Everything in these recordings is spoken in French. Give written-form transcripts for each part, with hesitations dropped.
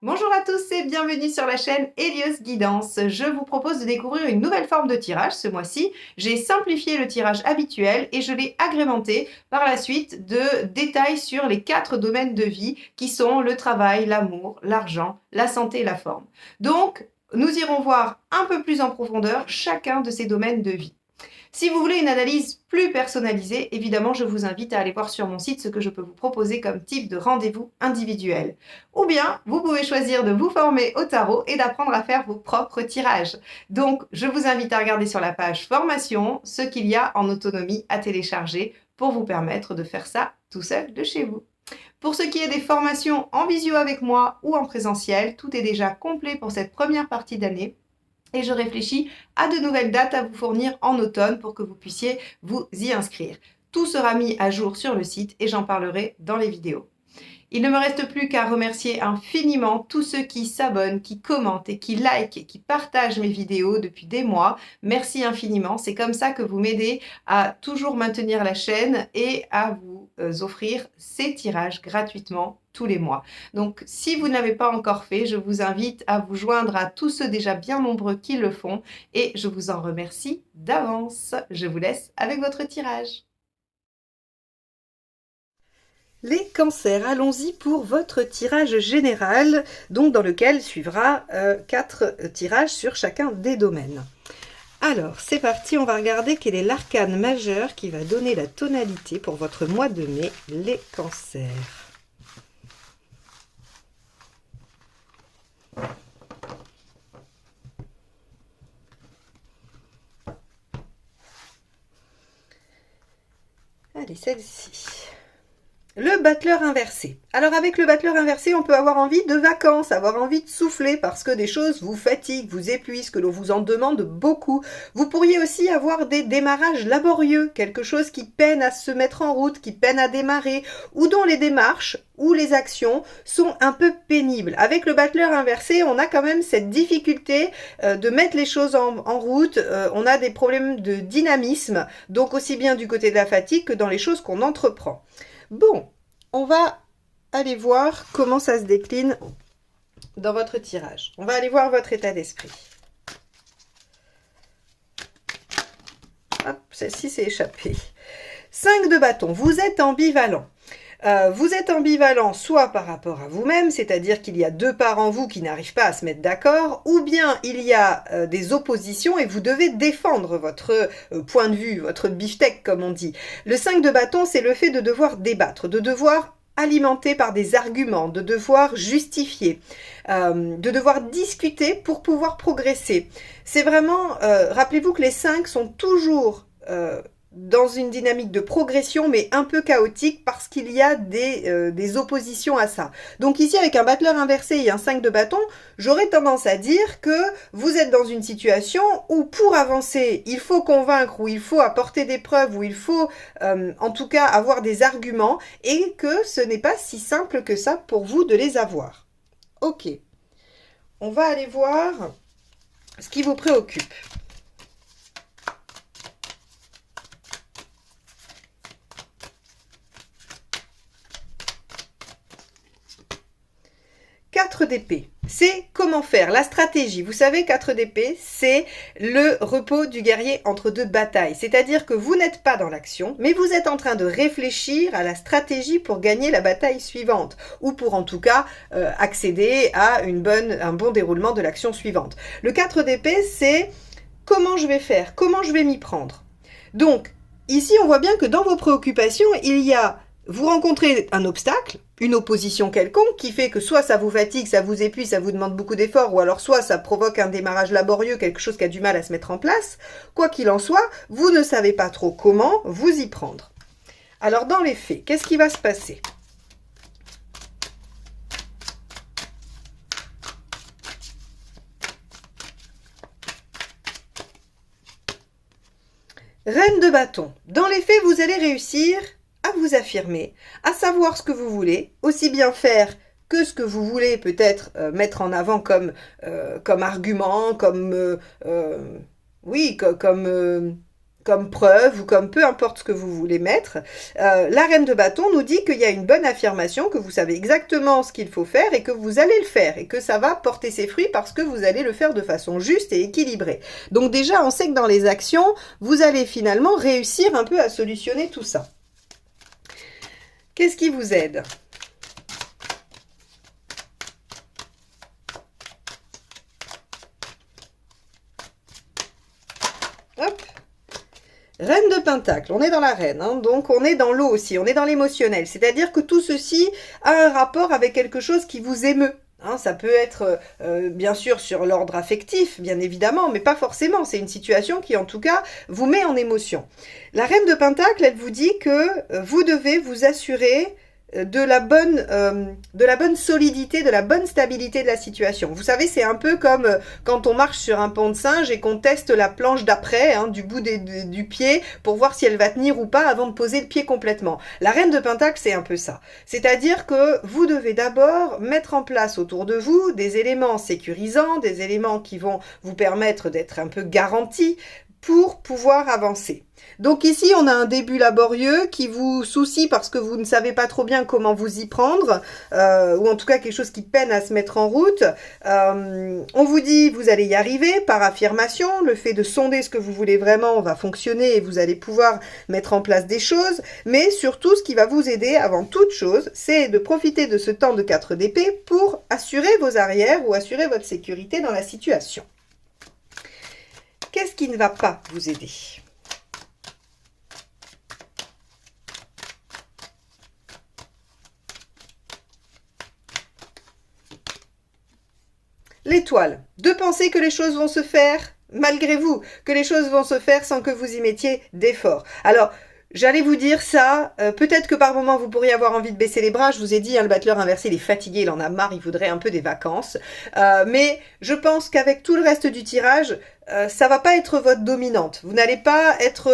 Bonjour à tous et bienvenue sur la chaîne Elios Guidance. Je vous propose de découvrir une nouvelle forme de tirage ce mois-ci. J'ai simplifié le tirage habituel et je l'ai agrémenté par la suite de détails sur les 4 domaines de vie qui sont le travail, l'amour, l'argent, la santé et la forme. Donc, nous irons voir un peu plus en profondeur chacun de ces domaines de vie. Si vous voulez une analyse plus personnalisée, évidemment, je vous invite à aller voir sur mon site ce que je peux vous proposer comme type de rendez-vous individuel. Ou bien, vous pouvez choisir de vous former au tarot et d'apprendre à faire vos propres tirages. Donc, je vous invite à regarder sur la page formation ce qu'il y a en autonomie à télécharger pour vous permettre de faire ça tout seul de chez vous. Pour ce qui est des formations en visio avec moi ou en présentiel, tout est déjà complet pour cette première partie d'année. Et je réfléchis à de nouvelles dates à vous fournir en automne pour que vous puissiez vous y inscrire. Tout sera mis à jour sur le site et j'en parlerai dans les vidéos. Il ne me reste plus qu'à remercier infiniment tous ceux qui s'abonnent, qui commentent et qui likent et qui partagent mes vidéos depuis des mois. Merci infiniment. C'est comme ça que vous m'aidez à toujours maintenir la chaîne et à vous offrir ces tirages gratuitement tous les mois. Donc, si vous ne l'avez pas encore fait, je vous invite à vous joindre à tous ceux déjà bien nombreux qui le font et je vous en remercie d'avance. Je vous laisse avec votre tirage. Les cancers, allons-y pour votre tirage général, donc dans lequel suivra 4 tirages sur chacun des domaines. Alors, c'est parti, on va regarder quel est l'arcane majeur qui va donner la tonalité pour votre mois de mai, les cancers. Allez, celle-ci. Le battleur inversé. Alors avec le battleur inversé, on peut avoir envie de vacances, avoir envie de souffler parce que des choses vous fatiguent, vous épuisent, que l'on vous en demande beaucoup. Vous pourriez aussi avoir des démarrages laborieux, quelque chose qui peine à se mettre en route, qui peine à démarrer, ou dont les démarches ou les actions sont un peu pénibles. Avec le battleur inversé, on a quand même cette difficulté de mettre les choses en route, on a des problèmes de dynamisme, donc aussi bien du côté de la fatigue que dans les choses qu'on entreprend. Bon, on va aller voir comment ça se décline dans votre tirage. On va aller voir votre état d'esprit. Hop, celle-ci s'est échappée. 5 de bâton, vous êtes ambivalent. Vous êtes ambivalent soit par rapport à vous-même, c'est-à-dire qu'il y a 2 parts en vous qui n'arrivent pas à se mettre d'accord, ou bien il y a des oppositions et vous devez défendre votre point de vue, votre beefsteak comme on dit. Le 5 de bâton, c'est le fait de devoir débattre, de devoir alimenter par des arguments, de devoir justifier, de devoir discuter pour pouvoir progresser. C'est vraiment, rappelez-vous que les 5 sont toujours dans une dynamique de progression, mais un peu chaotique parce qu'il y a des oppositions à ça. Donc ici, avec un battleur inversé et un 5 de bâton, j'aurais tendance à dire que vous êtes dans une situation où pour avancer, il faut convaincre, où il faut apporter des preuves, où il faut en tout cas avoir des arguments, et que ce n'est pas si simple que ça pour vous de les avoir. Ok, on va aller voir ce qui vous préoccupe. D'épée, c'est comment faire, la stratégie. Vous savez, 4 d'épée, c'est le repos du guerrier entre 2 batailles. C'est-à-dire que vous n'êtes pas dans l'action, mais vous êtes en train de réfléchir à la stratégie pour gagner la bataille suivante, ou pour en tout cas accéder à un bon déroulement de l'action suivante. Le 4 d'épée, c'est comment je vais faire, comment je vais m'y prendre. Donc, ici, on voit bien que dans vos préoccupations, il y a vous rencontrez un obstacle, une opposition quelconque qui fait que soit ça vous fatigue, ça vous épuise, ça vous demande beaucoup d'efforts, ou alors soit ça provoque un démarrage laborieux, quelque chose qui a du mal à se mettre en place. Quoi qu'il en soit, vous ne savez pas trop comment vous y prendre. Alors dans les faits, qu'est-ce qui va se passer ? Reine de bâton. Dans les faits, vous allez réussir à vous affirmer, à savoir ce que vous voulez, aussi bien faire que ce que vous voulez peut-être mettre en avant comme argument, comme comme preuve ou comme peu importe ce que vous voulez mettre, la reine de bâton nous dit qu'il y a une bonne affirmation, que vous savez exactement ce qu'il faut faire et que vous allez le faire et que ça va porter ses fruits parce que vous allez le faire de façon juste et équilibrée. Donc déjà, on sait que dans les actions, vous allez finalement réussir un peu à solutionner tout ça. Qu'est-ce qui vous aide ? Hop. Reine de Pentacle, on est dans la reine, hein, donc on est dans l'eau aussi, on est dans l'émotionnel. C'est-à-dire que tout ceci a un rapport avec quelque chose qui vous émeut. Hein, ça peut être bien sûr sur l'ordre affectif, bien évidemment, mais pas forcément. C'est une situation qui en tout cas vous met en émotion. La reine de Pentacle, elle vous dit que vous devez vous assurer de la bonne solidité, de la bonne stabilité de la situation. Vous savez, c'est un peu comme quand on marche sur un pont de singe et qu'on teste la planche d'après, hein, du bout du pied, pour voir si elle va tenir ou pas avant de poser le pied complètement. La reine de Pentacle, c'est un peu ça. C'est-à-dire que vous devez d'abord mettre en place autour de vous des éléments sécurisants, des éléments qui vont vous permettre d'être un peu garantis pour pouvoir avancer. Donc ici, on a un début laborieux qui vous soucie parce que vous ne savez pas trop bien comment vous y prendre, ou en tout cas quelque chose qui peine à se mettre en route. On vous dit, vous allez y arriver par affirmation. Le fait de sonder ce que vous voulez vraiment va fonctionner et vous allez pouvoir mettre en place des choses. Mais surtout, ce qui va vous aider avant toute chose, c'est de profiter de ce temps de 4 d'épée pour assurer vos arrières ou assurer votre sécurité dans la situation. Qu'est-ce qui ne va pas vous aider ? L'étoile, de penser que les choses vont se faire malgré vous, que les choses vont se faire sans que vous y mettiez d'efforts. Alors, j'allais vous dire ça, peut-être que par moment vous pourriez avoir envie de baisser les bras, je vous ai dit, hein, le battleur inversé, il est fatigué, il en a marre, il voudrait un peu des vacances. Mais je pense qu'avec tout le reste du tirage, ça va pas être votre dominante. Vous n'allez pas être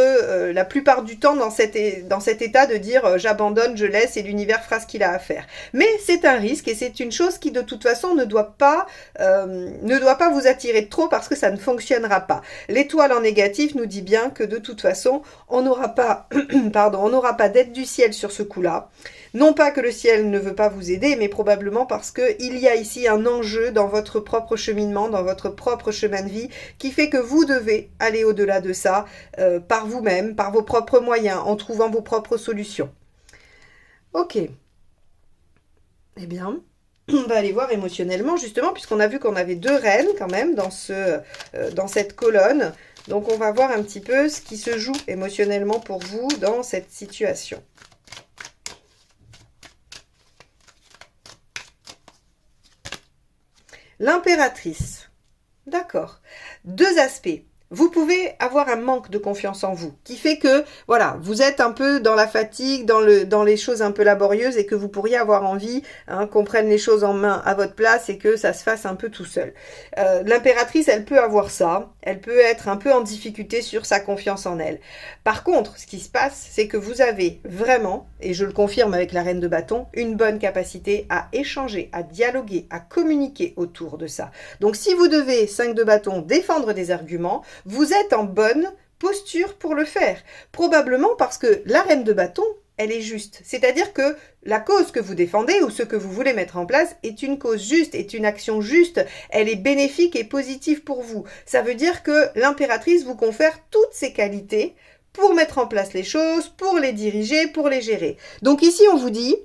la plupart du temps dans cet état de dire j'abandonne, je laisse et l'univers fera ce qu'il a à faire. Mais c'est un risque et c'est une chose qui de toute façon ne doit pas vous attirer de trop parce que ça ne fonctionnera pas. L'étoile en négatif nous dit bien que de toute façon on n'aura pas, on n'aura pas d'aide du ciel sur ce coup-là. Non pas que le ciel ne veut pas vous aider, mais probablement parce qu'il y a ici un enjeu dans votre propre cheminement, dans votre propre chemin de vie, qui fait que vous devez aller au-delà de ça, par vous-même, par vos propres moyens, en trouvant vos propres solutions. Ok. Eh bien, on va aller voir émotionnellement, justement, puisqu'on a vu qu'on avait 2 reines quand même dans cette colonne. Donc on va voir un petit peu ce qui se joue émotionnellement pour vous dans cette situation. L'impératrice. D'accord. 2 aspects. Vous pouvez avoir un manque de confiance en vous, qui fait que, voilà, vous êtes un peu dans la fatigue, dans les choses un peu laborieuses et que vous pourriez avoir envie qu'on prenne les choses en main à votre place et que ça se fasse un peu tout seul. L'impératrice, elle peut avoir ça, elle peut être un peu en difficulté sur sa confiance en elle. Par contre, ce qui se passe, c'est que vous avez vraiment, et je le confirme avec la reine de bâton, une bonne capacité à échanger, à dialoguer, à communiquer autour de ça. Donc si vous devez, 5 de bâton, défendre des arguments, vous êtes en bonne posture pour le faire. Probablement parce que la reine de bâton, elle est juste. C'est-à-dire que la cause que vous défendez ou ce que vous voulez mettre en place est une cause juste, est une action juste. Elle est bénéfique et positive pour vous. Ça veut dire que l'impératrice vous confère toutes ses qualités pour mettre en place les choses, pour les diriger, pour les gérer. Donc ici, on vous dit,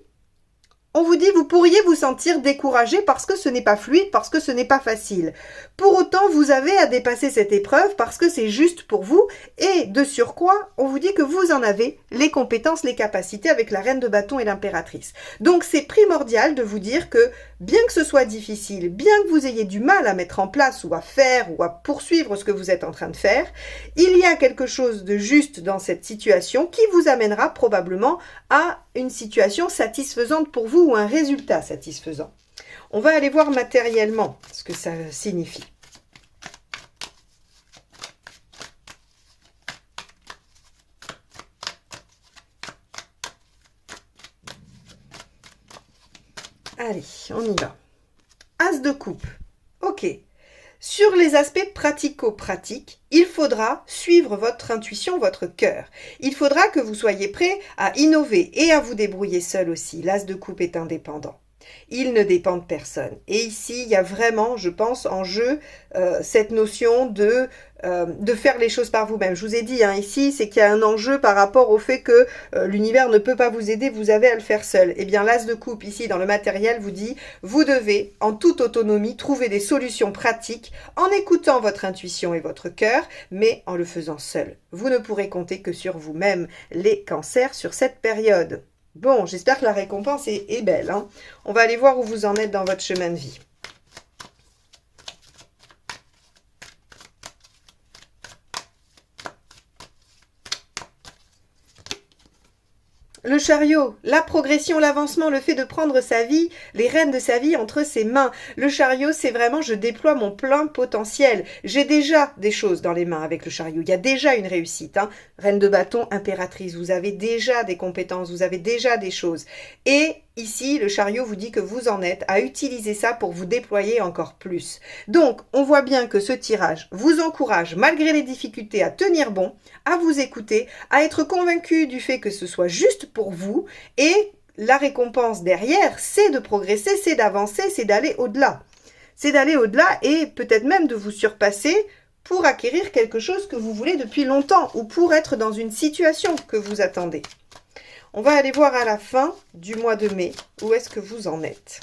vous pourriez vous sentir découragé parce que ce n'est pas fluide, parce que ce n'est pas facile. Pour autant, vous avez à dépasser cette épreuve parce que c'est juste pour vous et de surcroît, on vous dit que vous en avez les compétences, les capacités avec la reine de bâton et l'impératrice. Donc c'est primordial de vous dire que bien que ce soit difficile, bien que vous ayez du mal à mettre en place ou à faire ou à poursuivre ce que vous êtes en train de faire, il y a quelque chose de juste dans cette situation qui vous amènera probablement à une situation satisfaisante pour vous ou un résultat satisfaisant. On va aller voir matériellement ce que ça signifie. Allez, on y va. As de coupe. Ok. Sur les aspects pratico-pratiques, il faudra suivre votre intuition, votre cœur. Il faudra que vous soyez prêt à innover et à vous débrouiller seul aussi. L'as de coupe est indépendant. Il ne dépend de personne. Et ici, il y a vraiment, je pense, en jeu cette notion de faire les choses par vous-même. Je vous ai dit ici, c'est qu'il y a un enjeu par rapport au fait que l'univers ne peut pas vous aider, vous avez à le faire seul. Eh bien, l'as de coupe ici dans le matériel vous dit, vous devez en toute autonomie trouver des solutions pratiques en écoutant votre intuition et votre cœur, mais en le faisant seul. Vous ne pourrez compter que sur vous-même, les cancers, sur cette période. Bon, j'espère que la récompense est belle. On va aller voir où vous en êtes dans votre chemin de vie. Le chariot, la progression, l'avancement, le fait de prendre sa vie, les rênes de sa vie entre ses mains. Le chariot, c'est vraiment, je déploie mon plein potentiel. J'ai déjà des choses dans les mains avec le chariot. Il y a déjà une réussite. Reine de bâton, impératrice. Vous avez déjà des compétences, vous avez déjà des choses. Et ici, le chariot vous dit que vous en êtes à utiliser ça pour vous déployer encore plus. Donc, on voit bien que ce tirage vous encourage, malgré les difficultés, à tenir bon, à vous écouter, à être convaincu du fait que ce soit juste pour vous. Et la récompense derrière, c'est de progresser, c'est d'avancer, c'est d'aller au-delà. C'est d'aller au-delà et peut-être même de vous surpasser pour acquérir quelque chose que vous voulez depuis longtemps ou pour être dans une situation que vous attendez. On va aller voir à la fin du mois de mai où est-ce que vous en êtes.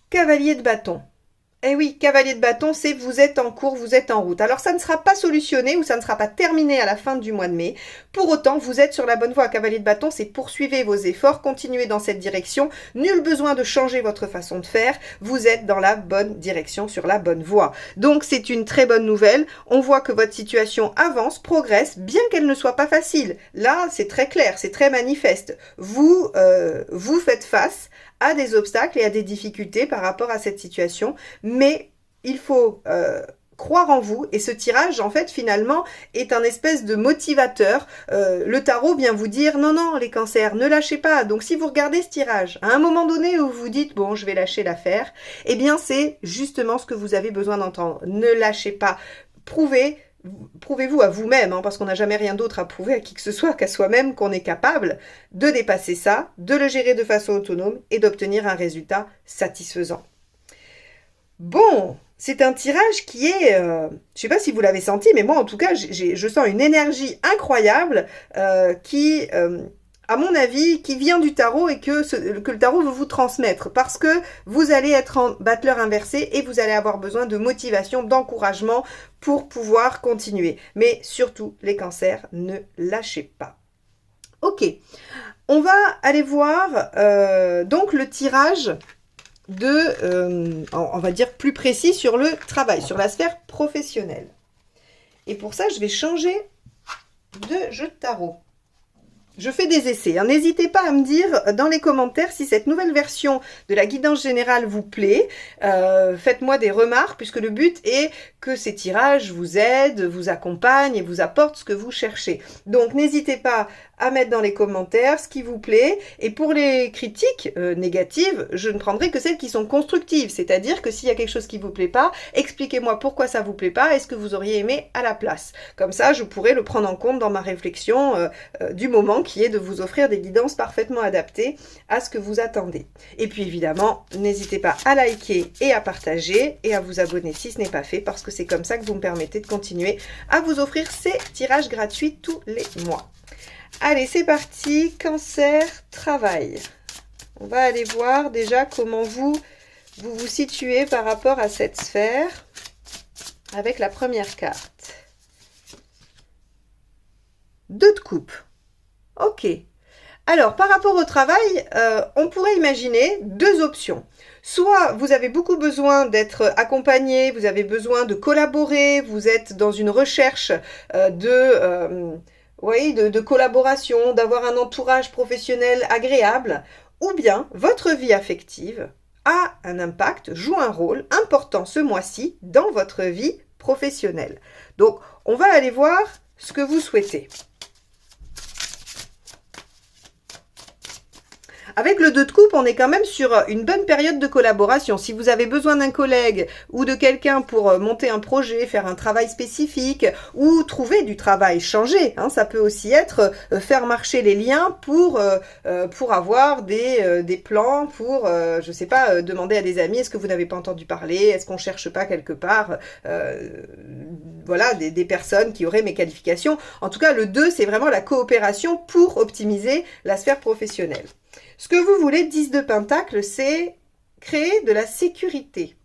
Cavalier de bâton. Eh oui, cavalier de bâton, c'est vous êtes en cours, vous êtes en route. Alors ça ne sera pas solutionné ou ça ne sera pas terminé à la fin du mois de mai. Pour autant, vous êtes sur la bonne voie. Cavalier de bâton, c'est poursuivez vos efforts, continuez dans cette direction. Nul besoin de changer votre façon de faire. Vous êtes dans la bonne direction, sur la bonne voie. Donc c'est une très bonne nouvelle. On voit que votre situation avance, progresse, bien qu'elle ne soit pas facile. Là, c'est très clair, c'est très manifeste. Vous faites face à des obstacles et à des difficultés par rapport à cette situation, mais il faut croire en vous, et ce tirage, en fait, finalement, est un espèce de motivateur. Le tarot vient vous dire, non, non, les cancers, ne lâchez pas. Donc, si vous regardez ce tirage, à un moment donné où vous dites, bon, je vais lâcher l'affaire, eh bien, c'est justement ce que vous avez besoin d'entendre. Ne lâchez pas. Prouvez-vous à vous-même, parce qu'on n'a jamais rien d'autre à prouver à qui que ce soit qu'à soi-même qu'on est capable de dépasser ça, de le gérer de façon autonome et d'obtenir un résultat satisfaisant. Bon, c'est un tirage qui est, je ne sais pas si vous l'avez senti, mais moi en tout cas, je sens une énergie incroyable qui, à mon avis, qui vient du tarot et que le tarot veut vous transmettre parce que vous allez être en battleur inversé et vous allez avoir besoin de motivation, d'encouragement pour pouvoir continuer. Mais surtout, les cancers, ne lâchez pas. Ok, on va aller voir donc le tirage on va dire plus précis sur le travail, sur la sphère professionnelle. Et pour ça, je vais changer de jeu de tarot. Je fais des essais. N'hésitez pas à me dire dans les commentaires si cette nouvelle version de la guidance générale vous plaît. Faites-moi des remarques puisque le but est que ces tirages vous aident, vous accompagnent et vous apportent ce que vous cherchez. Donc n'hésitez pas à mettre dans les commentaires ce qui vous plaît. Et pour les critiques négatives, je ne prendrai que celles qui sont constructives. C'est-à-dire que s'il y a quelque chose qui ne vous plaît pas, expliquez-moi pourquoi ça ne vous plaît pas et ce que vous auriez aimé à la place. Comme ça, je pourrai le prendre en compte dans ma réflexion du moment qui est de vous offrir des guidances parfaitement adaptées à ce que vous attendez. Et puis évidemment, n'hésitez pas à liker et à partager et à vous abonner si ce n'est pas fait parce que c'est comme ça que vous me permettez de continuer à vous offrir ces tirages gratuits tous les mois. Allez, c'est parti, cancer, travail. On va aller voir déjà comment vous vous situez par rapport à cette sphère avec la première carte. 2 de coupe. Ok. Alors, par rapport au travail, on pourrait imaginer 2 options. Soit vous avez beaucoup besoin d'être accompagné, vous avez besoin de collaborer, vous êtes dans une recherche de collaboration, d'avoir un entourage professionnel agréable, ou bien votre vie affective a un impact, joue un rôle important ce mois-ci dans votre vie professionnelle. Donc, on va aller voir ce que vous souhaitez. Avec le 2 de coupe, on est quand même sur une bonne période de collaboration. Si vous avez besoin d'un collègue ou de quelqu'un pour monter un projet, faire un travail spécifique ou trouver du travail, changer, hein, ça peut aussi être faire marcher les liens pour avoir des plans, pour, je sais pas, demander à des amis, est-ce que vous n'avez pas entendu parler, est-ce qu'on cherche pas quelque part, voilà, des personnes qui auraient mes qualifications. En tout cas, le 2, c'est vraiment la coopération pour optimiser la sphère professionnelle. Ce que vous voulez, 10 de Pentacle, c'est créer de la sécurité.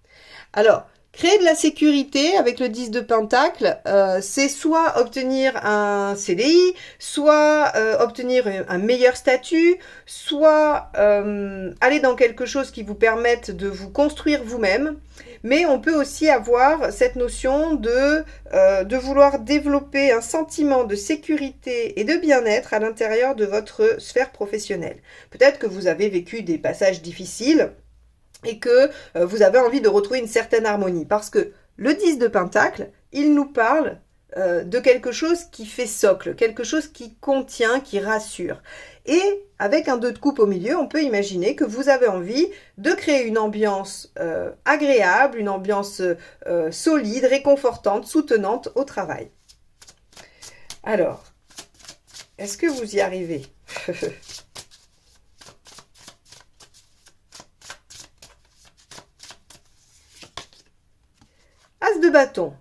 Alors, créer de la sécurité avec le 10 de Pentacle, c'est soit obtenir un CDI, soit obtenir un meilleur statut, soit aller dans quelque chose qui vous permette de vous construire vous-même. Mais on peut aussi avoir cette notion de vouloir développer un sentiment de sécurité et de bien-être à l'intérieur de votre sphère professionnelle. Peut-être que vous avez vécu des passages difficiles et que vous avez envie de retrouver une certaine harmonie. Parce que le 10 de Pentacle, il nous parle de quelque chose qui fait socle, quelque chose qui contient, qui rassure. Et avec un 2 de coupe au milieu, on peut imaginer que vous avez envie de créer une ambiance agréable, une ambiance solide, réconfortante, soutenante au travail. Alors, est-ce que vous y arrivez? As de bâton.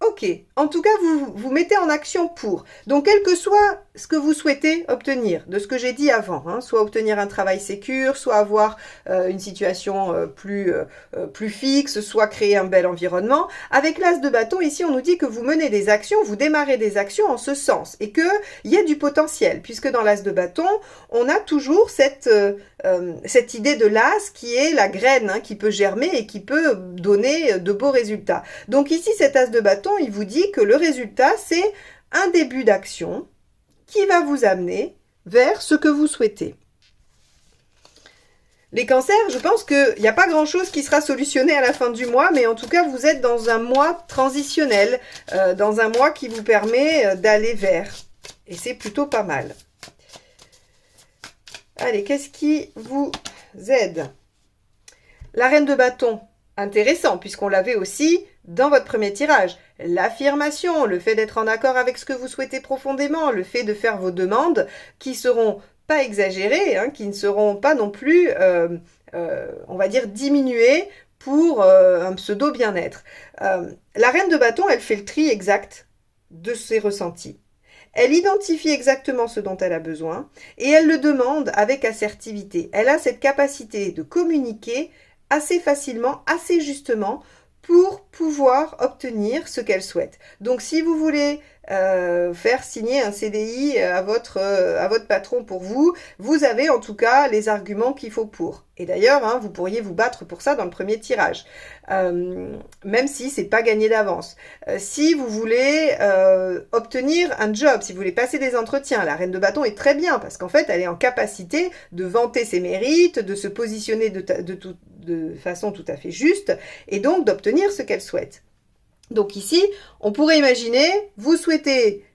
Ok, en tout cas, vous mettez en action pour. Donc, quel que soit ce que vous souhaitez obtenir, de ce que j'ai dit avant, hein, soit obtenir un travail sécure, soit avoir une situation plus fixe, soit créer un bel environnement. Avec l'as de bâton, ici, on nous dit que vous menez des actions, vous démarrez des actions en ce sens et qu'il y a du potentiel, puisque dans l'as de bâton, on a toujours cette idée de l'as qui est la graine, hein, qui peut germer et qui peut donner de beaux résultats. Donc ici, cet as de bâton, il vous dit que le résultat, c'est un début d'action qui va vous amener vers ce que vous souhaitez. Les cancers, je pense qu'il n'y a pas grand-chose qui sera solutionné à la fin du mois, mais en tout cas, vous êtes dans un mois transitionnel, dans un mois qui vous permet d'aller vers. Et c'est plutôt pas mal. Allez, qu'est-ce qui vous aide? La reine de bâton, intéressant, puisqu'on l'avait aussi dans votre premier tirage. L'affirmation, le fait d'être en accord avec ce que vous souhaitez profondément, le fait de faire vos demandes qui seront pas exagérées, hein, qui ne seront pas non plus, on va dire, diminuées pour un pseudo bien-être. La reine de bâton, elle fait le tri exact de ses ressentis. Elle identifie exactement ce dont elle a besoin et elle le demande avec assertivité. Elle a cette capacité de communiquer assez facilement, assez justement, pour pouvoir obtenir ce qu'elle souhaite. Donc, si vous voulez faire signer un CDI à votre patron pour vous, vous avez en tout cas les arguments qu'il faut pour. Et d'ailleurs, hein, vous pourriez vous battre pour ça dans le premier tirage, même si c'est pas gagné d'avance. Si vous voulez obtenir un job, si vous voulez passer des entretiens, la reine de bâton est très bien parce qu'en fait, elle est en capacité de vanter ses mérites, de se positionner de façon tout à fait juste et donc d'obtenir ce qu'elle souhaite. Donc ici, on pourrait imaginer, vous souhaitez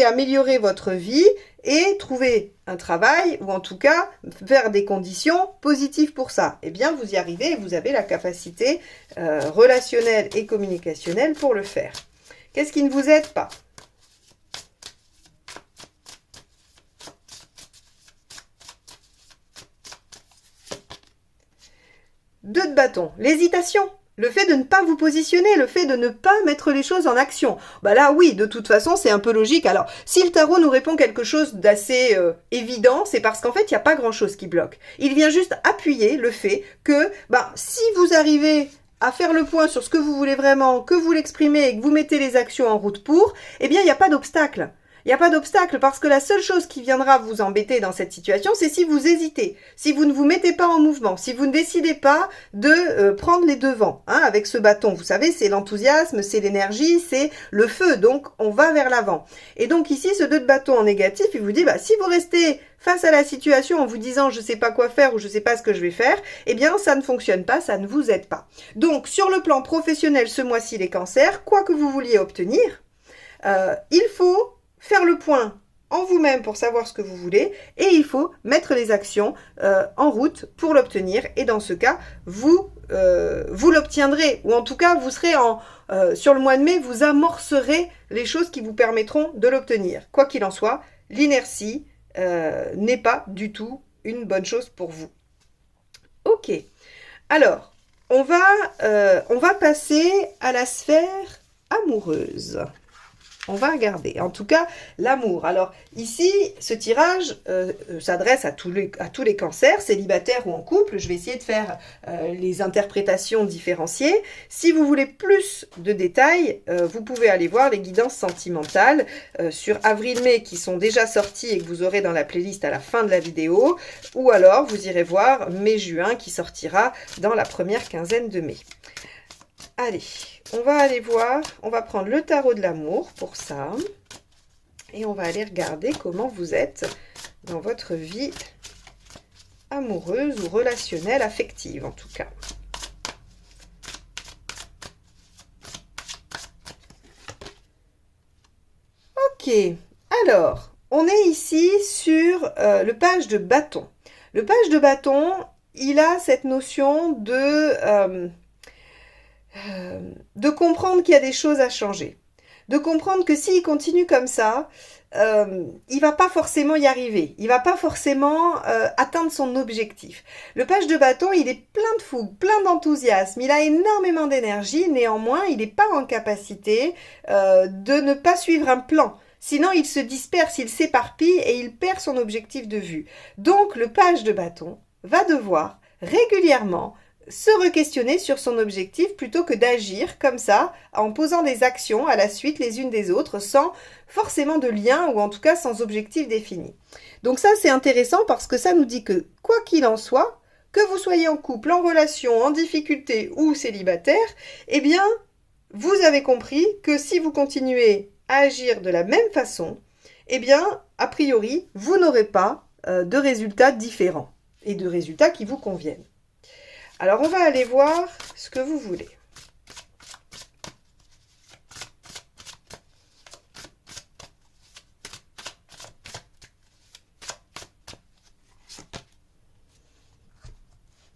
améliorer votre vie et trouver un travail, ou en tout cas faire des conditions positives pour ça. Eh bien, vous y arrivez et vous avez la capacité relationnelle et communicationnelle pour le faire. Qu'est-ce qui ne vous aide pas? Deux de bâton, l'hésitation. Le fait de ne pas vous positionner, le fait de ne pas mettre les choses en action. Bah là, oui, de toute façon, c'est un peu logique. Alors, si le tarot nous répond quelque chose d'assez évident, c'est parce qu'en fait, il n'y a pas grand-chose qui bloque. Il vient juste appuyer le fait que, si vous arrivez à faire le point sur ce que vous voulez vraiment, que vous l'exprimez et que vous mettez les actions en route pour, eh bien, il n'y a pas d'obstacle. Il n'y a pas d'obstacle parce que la seule chose qui viendra vous embêter dans cette situation, c'est si vous hésitez, si vous ne vous mettez pas en mouvement, si vous ne décidez pas de prendre les devants. Hein, avec ce bâton, vous savez, c'est l'enthousiasme, c'est l'énergie, c'est le feu, donc on va vers l'avant. Et donc ici, ce 2 de bâton en négatif, il vous dit, si vous restez face à la situation en vous disant je ne sais pas quoi faire ou je ne sais pas ce que je vais faire, eh bien ça ne fonctionne pas, ça ne vous aide pas. Donc sur le plan professionnel ce mois-ci les cancers, quoi que vous vouliez obtenir, Il faut faire le point en vous-même pour savoir ce que vous voulez et il faut mettre les actions en route pour l'obtenir. Et dans ce cas, vous l'obtiendrez, ou en tout cas, vous serez sur le mois de mai, vous amorcerez les choses qui vous permettront de l'obtenir. Quoi qu'il en soit, l'inertie n'est pas du tout une bonne chose pour vous. Ok, alors, on va passer à la sphère amoureuse. On va regarder, en tout cas, l'amour. Alors ici, ce tirage s'adresse à tous les cancers, célibataires ou en couple. Je vais essayer de faire les interprétations différenciées. Si vous voulez plus de détails, vous pouvez aller voir les guidances sentimentales sur avril-mai qui sont déjà sorties et que vous aurez dans la playlist à la fin de la vidéo. Ou alors, vous irez voir mai-juin qui sortira dans la première quinzaine de mai. Allez, on va aller voir, on va prendre le tarot de l'amour pour ça. Et on va aller regarder comment vous êtes dans votre vie amoureuse ou relationnelle, affective en tout cas. Ok, alors, on est ici sur le page de bâton. Le page de bâton, il a cette notion de comprendre qu'il y a des choses à changer. De comprendre que s'il continue comme ça, il va pas forcément y arriver. Il va pas forcément atteindre son objectif. Le page de bâton, il est plein de fougue, plein d'enthousiasme. Il a énormément d'énergie. Néanmoins, il n'est pas en capacité de ne pas suivre un plan. Sinon, il se disperse, il s'éparpille et il perd son objectif de vue. Donc, le page de bâton va devoir régulièrement se re-questionner sur son objectif plutôt que d'agir comme ça, en posant des actions à la suite les unes des autres, sans forcément de lien ou en tout cas sans objectif défini. Donc ça, c'est intéressant parce que ça nous dit que, quoi qu'il en soit, que vous soyez en couple, en relation, en difficulté ou célibataire, eh bien, vous avez compris que si vous continuez à agir de la même façon, eh bien, a priori, vous n'aurez pas de résultats différents et de résultats qui vous conviennent. Alors, on va aller voir ce que vous voulez.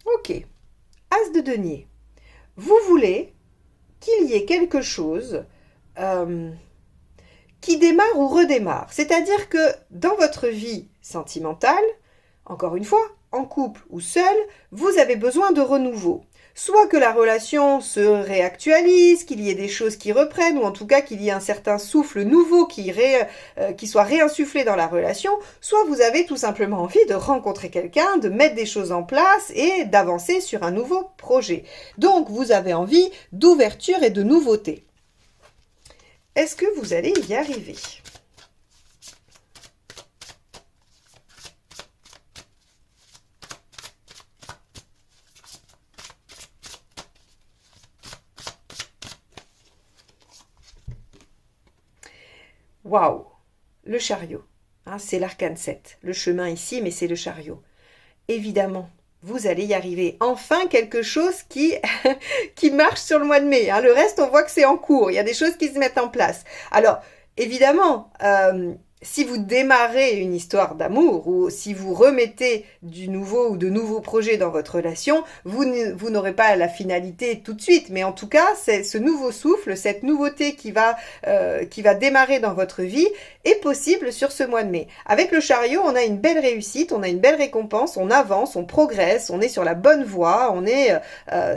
Ok. As de denier. Vous voulez qu'il y ait quelque chose qui démarre ou redémarre. C'est-à-dire que dans votre vie sentimentale, encore une fois, en couple ou seul, vous avez besoin de renouveau. Soit que la relation se réactualise, qu'il y ait des choses qui reprennent, ou en tout cas qu'il y ait un certain souffle nouveau qui soit réinsufflé dans la relation, soit vous avez tout simplement envie de rencontrer quelqu'un, de mettre des choses en place et d'avancer sur un nouveau projet. Donc vous avez envie d'ouverture et de nouveauté. Est-ce que vous allez y arriver ? Waouh, le chariot, hein, c'est l'arcane 7. Le chemin ici, mais c'est le chariot. Évidemment, vous allez y arriver. Enfin, quelque chose qui marche sur le mois de mai. Hein. Le reste, on voit que c'est en cours. Il y a des choses qui se mettent en place. Alors, évidemment, si vous démarrez une histoire d'amour ou si vous remettez du nouveau ou de nouveaux projets dans votre relation, vous n'aurez pas la finalité tout de suite. Mais en tout cas, c'est ce nouveau souffle, cette nouveauté qui va démarrer dans votre vie est possible sur ce mois de mai. Avec le chariot, on a une belle réussite, on a une belle récompense, on avance, on progresse, on est sur la bonne voie,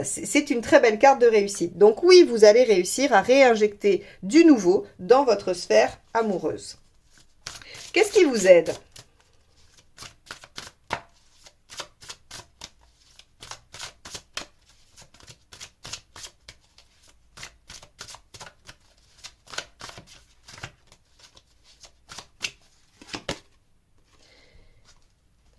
c'est une très belle carte de réussite. Donc oui, vous allez réussir à réinjecter du nouveau dans votre sphère amoureuse. Qu'est-ce qui vous aide ?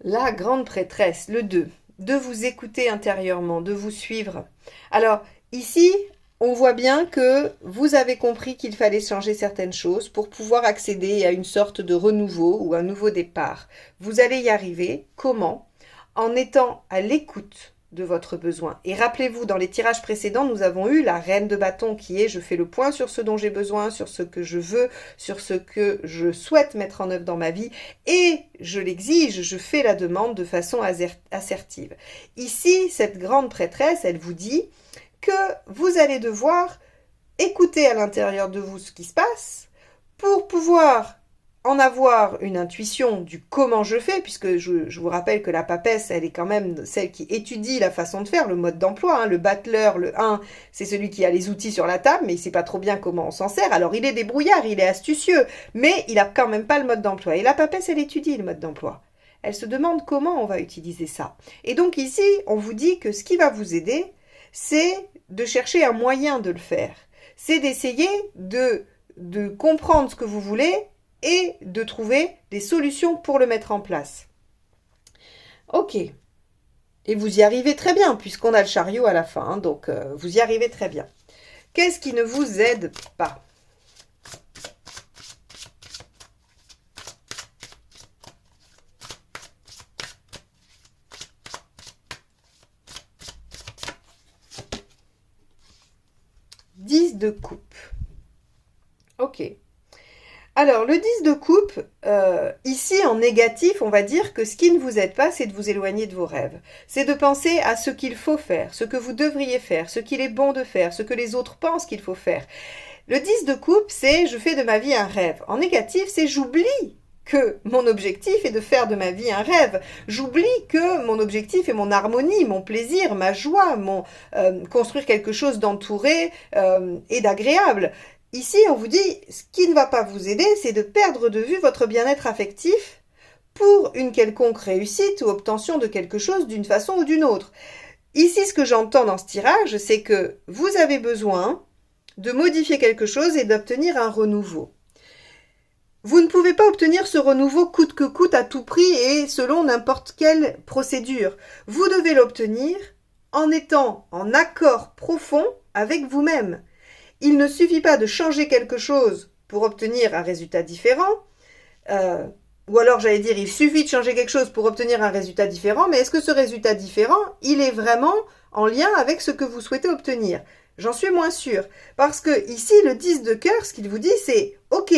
La grande prêtresse, le 2, de vous écouter intérieurement, de vous suivre. Alors, ici, on voit bien que vous avez compris qu'il fallait changer certaines choses pour pouvoir accéder à une sorte de renouveau ou un nouveau départ. Vous allez y arriver. Comment ? En étant à l'écoute de votre besoin. Et rappelez-vous, dans les tirages précédents, nous avons eu la reine de bâton qui est « je fais le point sur ce dont j'ai besoin, sur ce que je veux, sur ce que je souhaite mettre en œuvre dans ma vie et je l'exige, je fais la demande de façon assertive ». Ici, cette grande prêtresse, elle vous dit que vous allez devoir écouter à l'intérieur de vous ce qui se passe pour pouvoir en avoir une intuition du comment je fais, puisque je vous rappelle que la papesse, elle est quand même celle qui étudie la façon de faire, le mode d'emploi, hein. Le battleur, le 1, c'est celui qui a les outils sur la table, mais il ne sait pas trop bien comment on s'en sert. Alors il est débrouillard, il est astucieux, mais il n'a quand même pas le mode d'emploi. Et la papesse, elle étudie le mode d'emploi. Elle se demande comment on va utiliser ça. Et donc ici, on vous dit que ce qui va vous aider, c'est de chercher un moyen de le faire. C'est d'essayer de comprendre ce que vous voulez et de trouver des solutions pour le mettre en place. Ok. Et vous y arrivez très bien, puisqu'on a le chariot à la fin, hein, donc vous y arrivez très bien. Qu'est-ce qui ne vous aide pas ? Dix de coupe. Ok. Alors, le 10 de coupe, ici en négatif, on va dire que ce qui ne vous aide pas, c'est de vous éloigner de vos rêves. C'est de penser à ce qu'il faut faire, ce que vous devriez faire, ce qu'il est bon de faire, ce que les autres pensent qu'il faut faire. Le 10 de coupe, c'est je fais de ma vie un rêve. En négatif, c'est j'oublie que mon objectif est de faire de ma vie un rêve. J'oublie que mon objectif est mon harmonie, mon plaisir, ma joie, construire quelque chose d'entouré et d'agréable. Ici, on vous dit, ce qui ne va pas vous aider, c'est de perdre de vue votre bien-être affectif pour une quelconque réussite ou obtention de quelque chose d'une façon ou d'une autre. Ici, ce que j'entends dans ce tirage, c'est que vous avez besoin de modifier quelque chose et d'obtenir un renouveau. Vous ne pouvez pas obtenir ce renouveau coûte que coûte à tout prix et selon n'importe quelle procédure. Vous devez l'obtenir en étant en accord profond avec vous-même. Il ne suffit pas de changer quelque chose pour obtenir un résultat différent, ou alors j'allais dire il suffit de changer quelque chose pour obtenir un résultat différent, mais est-ce que ce résultat différent, il est vraiment en lien avec ce que vous souhaitez obtenir ? J'en suis moins sûre, parce que ici le 10 de cœur, ce qu'il vous dit c'est « Ok,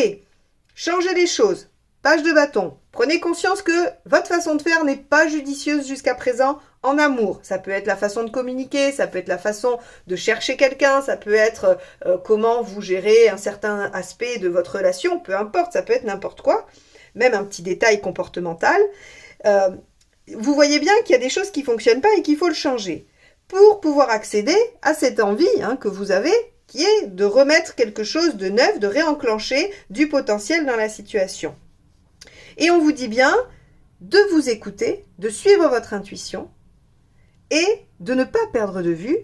changez les choses, page de bâton, prenez conscience que votre façon de faire n'est pas judicieuse jusqu'à présent, en amour, ça peut être la façon de communiquer, ça peut être la façon de chercher quelqu'un, ça peut être comment vous gérez un certain aspect de votre relation, peu importe, ça peut être n'importe quoi, même un petit détail comportemental. Vous voyez bien qu'il y a des choses qui ne fonctionnent pas et qu'il faut le changer pour pouvoir accéder à cette envie que vous avez, qui est de remettre quelque chose de neuf, de réenclencher du potentiel dans la situation. Et on vous dit bien de vous écouter, de suivre votre intuition, et de ne pas perdre de vue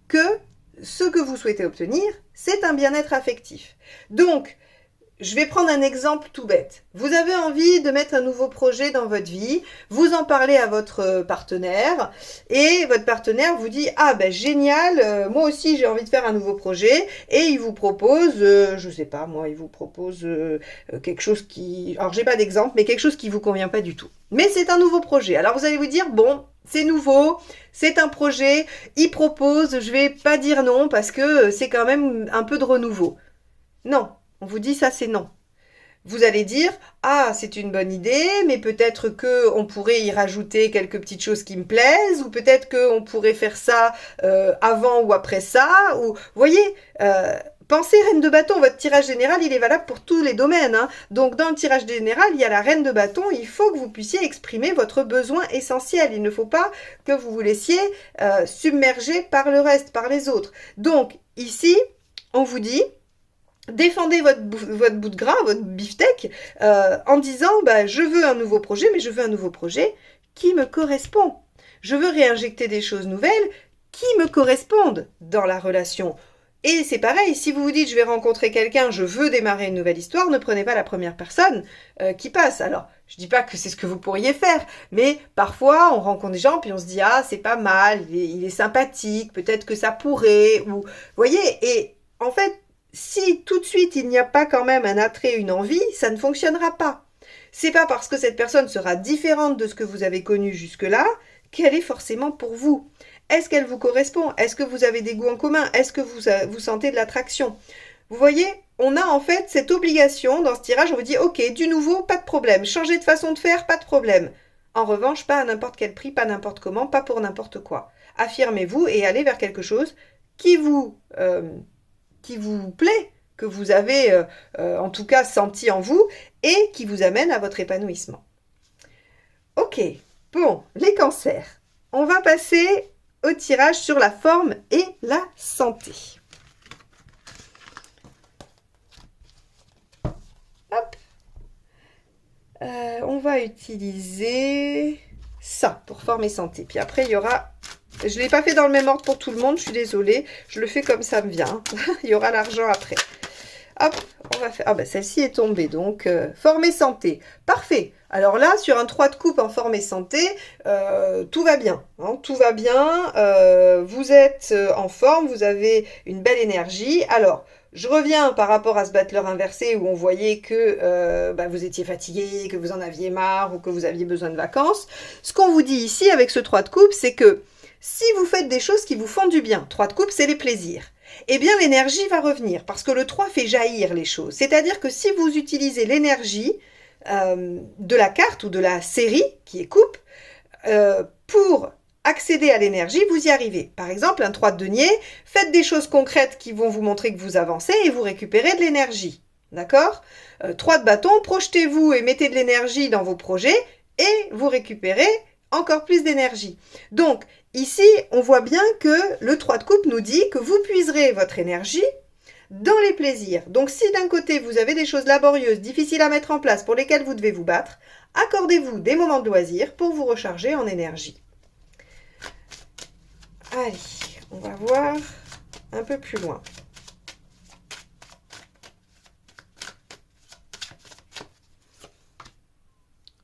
que ce que vous souhaitez obtenir, c'est un bien-être affectif. Donc, je vais prendre un exemple tout bête. Vous avez envie de mettre un nouveau projet dans votre vie, vous en parlez à votre partenaire, et votre partenaire vous dit « Ah ben génial, moi aussi j'ai envie de faire un nouveau projet », et il vous propose, je sais pas moi, il vous propose quelque chose qui... Alors j'ai pas d'exemple, mais quelque chose qui vous convient pas du tout. Mais c'est un nouveau projet. Alors vous allez vous dire « Bon, c'est nouveau, c'est un projet, il propose, je vais pas dire non parce que c'est quand même un peu de renouveau. » Non, on vous dit ça c'est non. Vous allez dire « Ah, c'est une bonne idée, mais peut-être qu'on pourrait y rajouter quelques petites choses qui me plaisent, ou peut-être qu'on pourrait faire ça avant ou après ça. » Ou, vous voyez, pensez reine de bâton, votre tirage général, il est valable pour tous les domaines. Donc, dans le tirage général, il y a la reine de bâton, il faut que vous puissiez exprimer votre besoin essentiel. Il ne faut pas que vous vous laissiez submerger par le reste, par les autres. Donc, ici, on vous dit... Défendez votre bout de gras, votre beefsteak, en disant je veux un nouveau projet, mais je veux un nouveau projet qui me correspond. Je veux réinjecter des choses nouvelles qui me correspondent dans la relation. Et c'est pareil, si vous vous dites je vais rencontrer quelqu'un, je veux démarrer une nouvelle histoire, ne prenez pas la première personne qui passe. Alors, je dis pas que c'est ce que vous pourriez faire, mais parfois on rencontre des gens puis on se dit ah c'est pas mal, il est sympathique, peut-être que ça pourrait, ou vous voyez, et en fait, si tout de suite il n'y a pas quand même un attrait, une envie, ça ne fonctionnera pas. C'est pas parce que cette personne sera différente de ce que vous avez connu jusque-là qu'elle est forcément pour vous. Est-ce qu'elle vous correspond? Est-ce que vous avez des goûts en commun? Est-ce que vous sentez de l'attraction? Vous voyez, on a en fait cette obligation dans ce tirage, on vous dit ok, du nouveau, pas de problème, changer de façon de faire, pas de problème. En revanche, pas à n'importe quel prix, pas n'importe comment, pas pour n'importe quoi. Affirmez-vous et allez vers quelque chose qui vous plaît, que vous avez en tout cas senti en vous et qui vous amène à votre épanouissement. Ok, bon, les cancers. On va passer au tirage sur la forme et la santé. Hop. On va utiliser ça pour forme et santé. Puis après, il y aura... Je ne l'ai pas fait dans le même ordre pour tout le monde, je suis désolée. Je le fais comme ça me vient. Il y aura l'argent après. Hop, on va faire... Ah ben celle-ci est tombée, donc forme et santé. Parfait. Alors là, sur un 3 de coupe en forme et santé, tout va bien. Hein, tout va bien. Vous êtes en forme, vous avez une belle énergie. Alors, je reviens par rapport à ce battleur inversé où on voyait que vous étiez fatigué, que vous en aviez marre ou que vous aviez besoin de vacances. Ce qu'on vous dit ici avec ce 3 de coupe, c'est que si vous faites des choses qui vous font du bien, 3 de coupe, c'est les plaisirs, eh bien l'énergie va revenir parce que le 3 fait jaillir les choses. C'est-à-dire que si vous utilisez l'énergie de la carte ou de la série qui est coupe pour accéder à l'énergie, vous y arrivez. Par exemple, un 3 de denier, faites des choses concrètes qui vont vous montrer que vous avancez et vous récupérez de l'énergie. D'accord 3 de bâton, projetez-vous et mettez de l'énergie dans vos projets et vous récupérez encore plus d'énergie. Donc, ici, on voit bien que le 3 de coupe nous dit que vous puiserez votre énergie dans les plaisirs. Donc, si d'un côté, vous avez des choses laborieuses, difficiles à mettre en place, pour lesquelles vous devez vous battre, accordez-vous des moments de loisir pour vous recharger en énergie. Allez, on va voir un peu plus loin.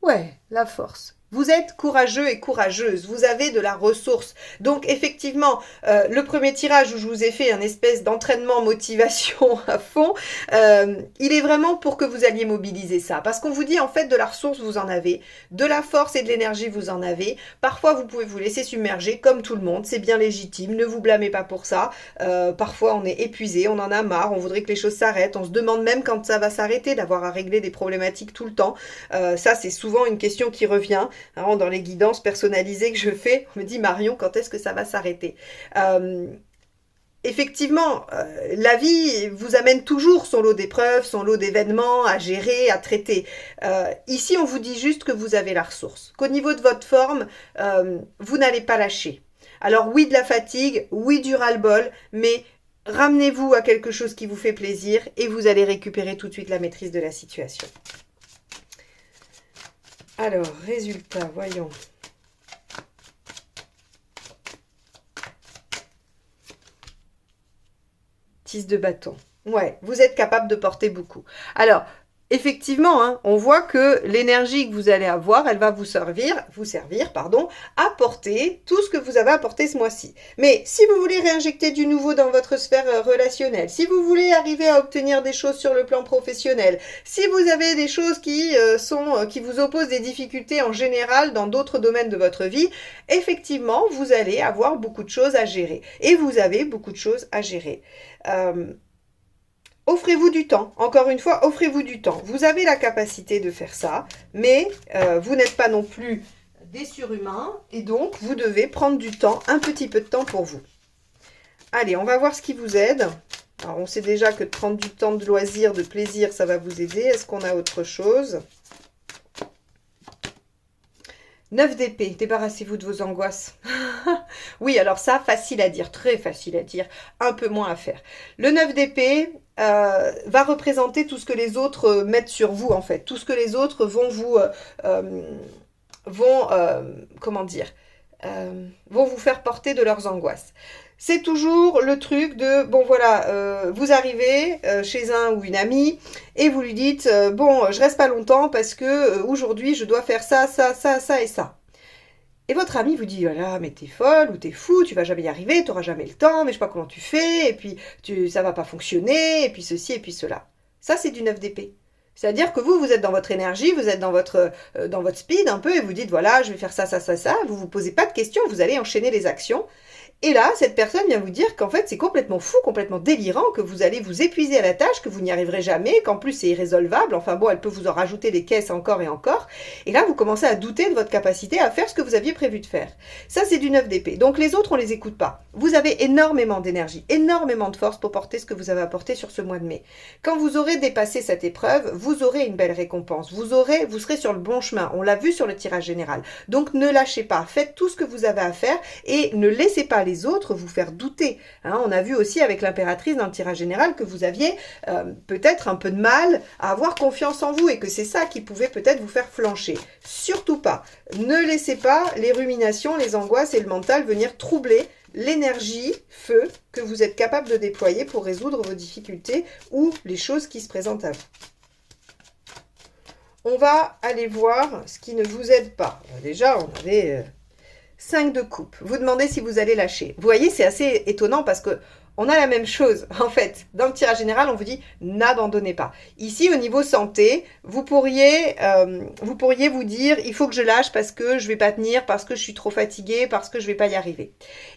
Ouais, la force. Vous êtes courageux et courageuse, vous avez de la ressource. Donc effectivement, le premier tirage où je vous ai fait un espèce d'entraînement motivation à fond, il est vraiment pour que vous alliez mobiliser ça. Parce qu'on vous dit en fait de la ressource, vous en avez, de la force et de l'énergie, vous en avez. Parfois, vous pouvez vous laisser submerger comme tout le monde, c'est bien légitime, ne vous blâmez pas pour ça. Parfois, on est épuisé, on en a marre, on voudrait que les choses s'arrêtent, on se demande même quand ça va s'arrêter d'avoir à régler des problématiques tout le temps. Ça, c'est souvent une question qui revient. Alors, dans les guidances personnalisées que je fais, on me dit Marion, quand est-ce que ça va s'arrêter? Effectivement, la vie vous amène toujours son lot d'épreuves, son lot d'événements à gérer, à traiter. Ici, on vous dit juste que vous avez la ressource, qu'au niveau de votre forme, vous n'allez pas lâcher. Alors oui, de la fatigue, oui, du ras-le-bol, mais ramenez-vous à quelque chose qui vous fait plaisir et vous allez récupérer tout de suite la maîtrise de la situation. Alors, résultat, voyons. Tisse de bâton. Ouais, vous êtes capable de porter beaucoup. Alors, effectivement, hein, on voit que l'énergie que vous allez avoir, elle va vous servir, à porter tout ce que vous avez apporté ce mois-ci. Mais si vous voulez réinjecter du nouveau dans votre sphère relationnelle, si vous voulez arriver à obtenir des choses sur le plan professionnel, si vous avez des choses qui vous opposent des difficultés en général dans d'autres domaines de votre vie, effectivement, vous allez avoir beaucoup de choses à gérer. Et vous avez beaucoup de choses à gérer. Offrez-vous du temps. Encore une fois, offrez-vous du temps. Vous avez la capacité de faire ça, mais vous n'êtes pas non plus des surhumains et donc vous devez prendre du temps, un petit peu de temps pour vous. Allez, on va voir ce qui vous aide. Alors, on sait déjà que de prendre du temps de loisir, de plaisir, ça va vous aider. Est-ce qu'on a autre chose? 9 d'épée, débarrassez-vous de vos angoisses. Oui, alors ça, facile à dire, très facile à dire, un peu moins à faire. Le 9 d'épée va représenter tout ce que les autres mettent sur vous, en fait. Tout ce que les autres vont vous... vont vous faire porter de leurs angoisses. C'est toujours le truc de, bon voilà, vous arrivez chez un ou une amie et vous lui dites, bon, je reste pas longtemps parce que aujourd'hui je dois faire ça, ça, ça, ça et ça. Et votre ami vous dit, voilà, mais t'es folle ou t'es fou, tu vas jamais y arriver, t'auras jamais le temps, mais je sais pas comment tu fais, et puis ça va pas fonctionner, et puis ceci, et puis cela. Ça, c'est du 9 d'épée. C'est-à-dire que vous êtes dans votre énergie, vous êtes dans votre speed un peu, et vous dites, voilà, je vais faire ça, ça, ça, ça. Vous vous posez pas de questions, vous allez enchaîner les actions. Et là, cette personne vient vous dire qu'en fait, c'est complètement fou, complètement délirant, que vous allez vous épuiser à la tâche, que vous n'y arriverez jamais, qu'en plus c'est irrésolvable. Enfin bon, elle peut vous en rajouter des caisses encore et encore. Et là, vous commencez à douter de votre capacité à faire ce que vous aviez prévu de faire. Ça, c'est du 9 d'épée. Donc les autres, on les écoute pas. Vous avez énormément d'énergie, énormément de force pour porter ce que vous avez apporté sur ce mois de mai. Quand vous aurez dépassé cette épreuve, vous aurez une belle récompense. Vous serez sur le bon chemin. On l'a vu sur le tirage général. Donc ne lâchez pas. Faites tout ce que vous avez à faire et ne laissez pas les autres vous faire douter. Hein, on a vu aussi avec l'impératrice dans le tirage général que vous aviez peut-être un peu de mal à avoir confiance en vous et que c'est ça qui pouvait peut-être vous faire flancher. Surtout pas. Ne laissez pas les ruminations, les angoisses et le mental venir troubler l'énergie, feu, que vous êtes capable de déployer pour résoudre vos difficultés ou les choses qui se présentent à vous. On va aller voir ce qui ne vous aide pas. Déjà, on avait 5 de coupe. Vous demandez si vous allez lâcher. Vous voyez, c'est assez étonnant parce que on a la même chose. En fait, dans le tirage général, on vous dit n'abandonnez pas. Ici, au niveau santé, vous pourriez vous dire il faut que je lâche parce que je vais pas tenir, parce que je suis trop fatiguée, parce que je vais pas y arriver.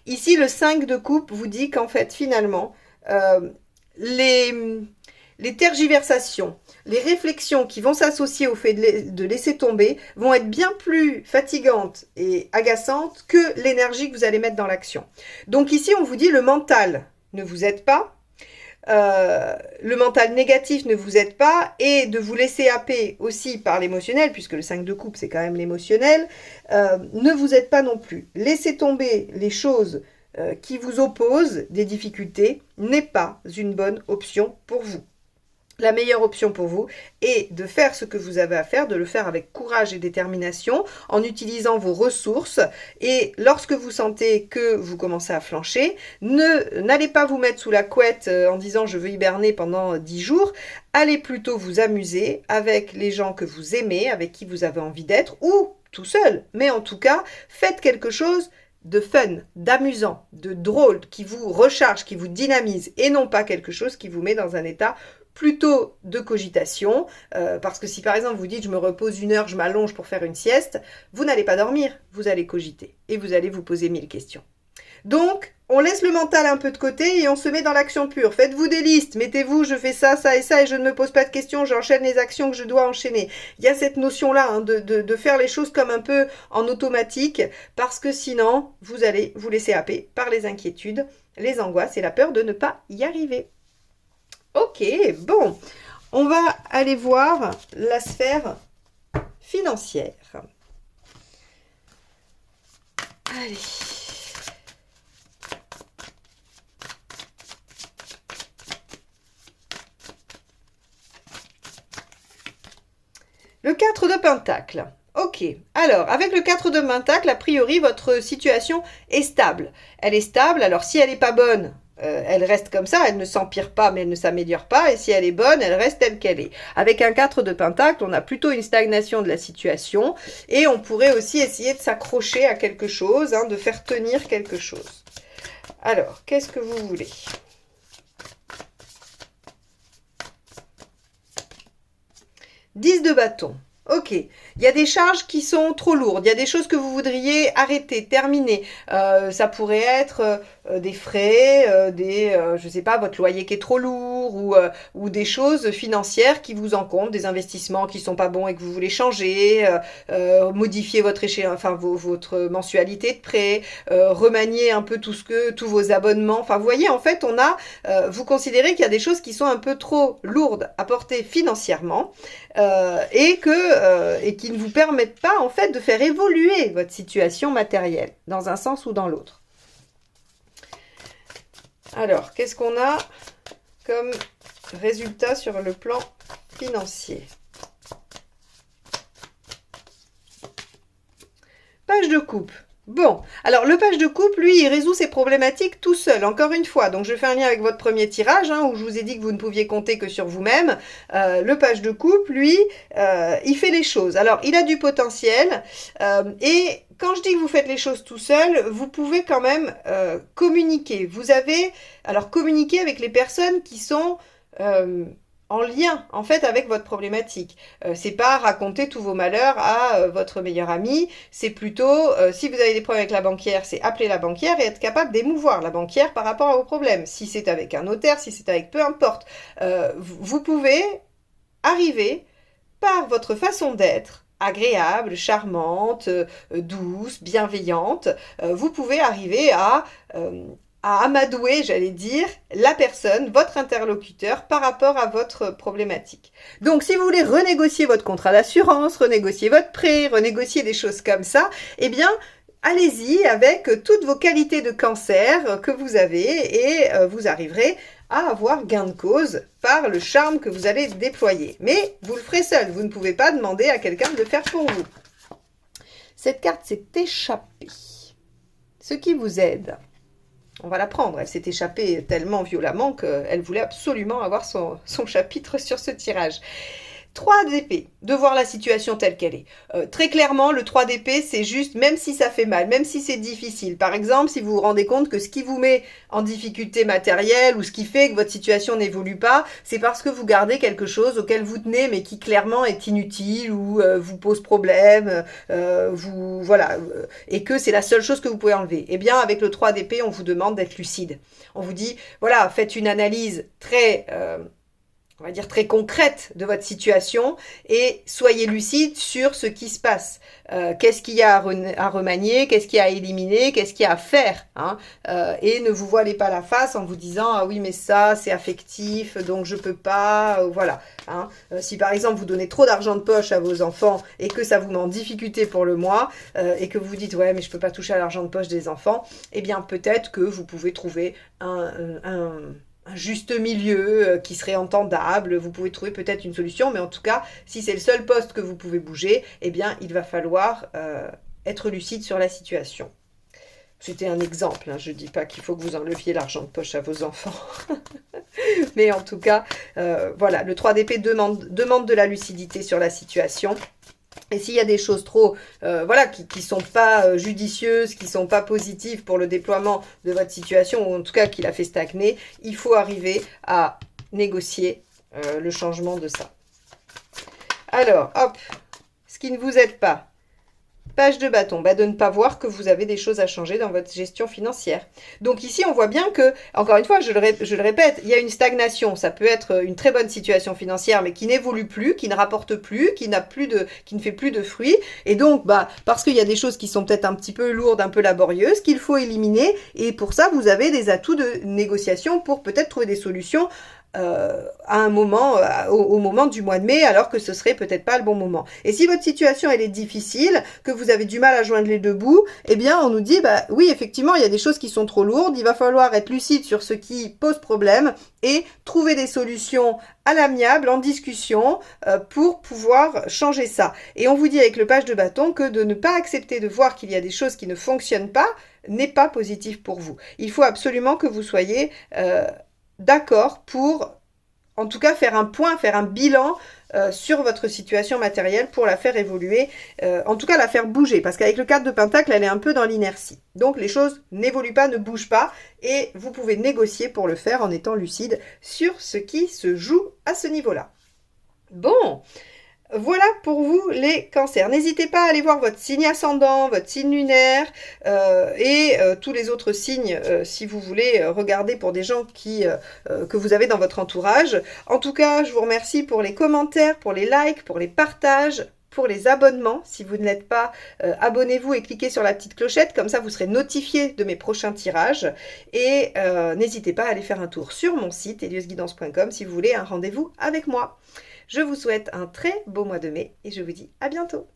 Ici, le 5 de coupe vous dit qu'en fait, finalement, les tergiversations, les réflexions qui vont s'associer au fait de laisser tomber vont être bien plus fatigantes et agaçantes que l'énergie que vous allez mettre dans l'action. Donc ici, on vous dit le mental ne vous aide pas, le mental négatif ne vous aide pas, et de vous laisser happer aussi par l'émotionnel, puisque le 5 de coupe, c'est quand même l'émotionnel, ne vous aide pas non plus. Laissez tomber les choses qui vous opposent, des difficultés, n'est pas une bonne option pour vous. La meilleure option pour vous est de faire ce que vous avez à faire, de le faire avec courage et détermination, en utilisant vos ressources. Et lorsque vous sentez que vous commencez à flancher, n'allez pas vous mettre sous la couette en disant je veux hiberner pendant 10 jours. Allez plutôt vous amuser avec les gens que vous aimez, avec qui vous avez envie d'être, ou tout seul. Mais en tout cas, faites quelque chose de fun, d'amusant, de drôle, qui vous recharge, qui vous dynamise, et non pas quelque chose qui vous met dans un état plutôt de cogitation, parce que si par exemple vous dites je me repose 1 heure, je m'allonge pour faire une sieste, vous n'allez pas dormir, vous allez cogiter et vous allez vous poser 1000 questions. Donc, on laisse le mental un peu de côté et on se met dans l'action pure. Faites-vous des listes, mettez-vous je fais ça, ça et ça et je ne me pose pas de questions, j'enchaîne les actions que je dois enchaîner. Il y a cette notion-là hein, de faire les choses comme un peu en automatique, parce que sinon, vous allez vous laisser happer par les inquiétudes, les angoisses et la peur de ne pas y arriver. Ok, bon, on va aller voir la sphère financière. Allez. Le 4 de Pentacle. Ok, alors avec le 4 de Pentacle, a priori, votre situation est stable. Elle est stable, alors si elle n'est pas bonne, elle reste comme ça, elle ne s'empire pas, mais elle ne s'améliore pas. Et si elle est bonne, elle reste telle qu'elle est. Avec un 4 de Pentacle, on a plutôt une stagnation de la situation. Et on pourrait aussi essayer de s'accrocher à quelque chose, hein, de faire tenir quelque chose. Alors, qu'est-ce que vous voulez ? Dix de bâton. Ok, il y a des charges qui sont trop lourdes, il y a des choses que vous voudriez arrêter, terminer. Ça pourrait être des frais, je sais pas, votre loyer qui est trop lourd ou des choses financières qui vous encombrent, des investissements qui sont pas bons et que vous voulez changer, modifier votre votre mensualité de prêt, remanier un peu tous vos abonnements. Enfin, vous voyez, en fait, vous considérez qu'il y a des choses qui sont un peu trop lourdes à porter financièrement et qui ne vous permettent pas en fait de faire évoluer votre situation matérielle dans un sens ou dans l'autre. Alors, qu'est-ce qu'on a comme résultat sur le plan financier? Page de coupe. Bon, alors le page de coupe, lui, il résout ses problématiques tout seul, encore une fois. Donc je fais un lien avec votre premier tirage, hein, où je vous ai dit que vous ne pouviez compter que sur vous-même. Le page de coupe, lui, il fait les choses. Alors, il a du potentiel, et quand je dis que vous faites les choses tout seul, vous pouvez quand même communiquer. Communiquer avec les personnes qui sont en lien en fait avec votre problématique. C'est pas raconter tous vos malheurs à votre meilleur ami, c'est plutôt si vous avez des problèmes avec la banquière, c'est appeler la banquière et être capable d'émouvoir la banquière par rapport à vos problèmes. Si c'est avec un notaire, si c'est avec peu importe, vous pouvez arriver par votre façon d'être agréable, charmante, douce, bienveillante, vous pouvez arriver à amadouer, j'allais dire, la personne, votre interlocuteur par rapport à votre problématique. Donc, si vous voulez renégocier votre contrat d'assurance, renégocier votre prêt, renégocier des choses comme ça, eh bien, allez-y avec toutes vos qualités de cancer que vous avez et vous arriverez à avoir gain de cause par le charme que vous allez déployer. Mais vous le ferez seul, vous ne pouvez pas demander à quelqu'un de le faire pour vous. Cette carte s'est échappée, ce qui vous aide. On va la prendre, elle s'est échappée tellement violemment qu'elle voulait absolument avoir son chapitre sur ce tirage. 3 d'épée, de voir la situation telle qu'elle est. Très clairement, le 3 d'épée, c'est juste, même si ça fait mal, même si c'est difficile. Par exemple, si vous vous rendez compte que ce qui vous met en difficulté matérielle ou ce qui fait que votre situation n'évolue pas, c'est parce que vous gardez quelque chose auquel vous tenez, mais qui clairement est inutile ou vous pose problème, et que c'est la seule chose que vous pouvez enlever. Eh bien, avec le 3 d'épée, on vous demande d'être lucide. On vous dit, voilà, faites une analyse très... on va dire très concrète de votre situation et soyez lucide sur ce qui se passe. Qu'est-ce qu'il y a à remanier, qu'est-ce qu'il y a à éliminer, qu'est-ce qu'il y a à faire. Et ne vous voilez pas la face en vous disant « Ah oui, mais ça, c'est affectif, donc je peux pas. » Voilà. Si par exemple, vous donnez trop d'argent de poche à vos enfants et que ça vous met en difficulté pour le mois et que vous dites « Ouais, mais je peux pas toucher à l'argent de poche des enfants. » Eh bien, peut-être que vous pouvez trouver un juste milieu qui serait entendable, vous pouvez trouver peut-être une solution, mais en tout cas, si c'est le seul poste que vous pouvez bouger, eh bien, il va falloir être lucide sur la situation. C'était un exemple, je ne dis pas qu'il faut que vous enleviez l'argent de poche à vos enfants, mais en tout cas, voilà, le 3 d'épée demande de la lucidité sur la situation. Et s'il y a des choses trop, qui sont pas judicieuses, qui sont pas positives pour le déploiement de votre situation, ou en tout cas qui la fait stagner, il faut arriver à négocier le changement de ça. Alors, hop, ce qui ne vous aide pas. Page de bâton, de ne pas voir que vous avez des choses à changer dans votre gestion financière. Donc ici, on voit bien que, encore une fois, je le répète, il y a une stagnation. Ça peut être une très bonne situation financière, mais qui n'évolue plus, qui ne rapporte plus, qui ne fait plus de fruits. Et donc, parce qu'il y a des choses qui sont peut-être un petit peu lourdes, un peu laborieuses, qu'il faut éliminer. Et pour ça, vous avez des atouts de négociation pour peut-être trouver des solutions à un moment, au moment du mois de mai, alors que ce serait peut-être pas le bon moment. Et si votre situation elle est difficile, que vous avez du mal à joindre les deux bouts, eh bien on nous dit oui effectivement il y a des choses qui sont trop lourdes, il va falloir être lucide sur ce qui pose problème et trouver des solutions à l'amiable, en discussion, pour pouvoir changer ça. Et on vous dit avec le page de bâton que de ne pas accepter de voir qu'il y a des choses qui ne fonctionnent pas n'est pas positif pour vous. Il faut absolument que vous soyez d'accord pour, en tout cas, faire un point, faire un bilan sur votre situation matérielle pour la faire évoluer, en tout cas la faire bouger, parce qu'avec le 4 de Pentacle, elle est un peu dans l'inertie. Donc les choses n'évoluent pas, ne bougent pas, et vous pouvez négocier pour le faire en étant lucide sur ce qui se joue à ce niveau-là. Bon, voilà pour vous les cancers. N'hésitez pas à aller voir votre signe ascendant, votre signe lunaire et tous les autres signes si vous voulez regarder pour des gens que vous avez dans votre entourage. En tout cas, je vous remercie pour les commentaires, pour les likes, pour les partages, pour les abonnements. Si vous ne l'êtes pas, abonnez-vous et cliquez sur la petite clochette, comme ça vous serez notifié de mes prochains tirages. Et n'hésitez pas à aller faire un tour sur mon site eliosguidance.com si vous voulez un rendez-vous avec moi. Je vous souhaite un très beau mois de mai et je vous dis à bientôt.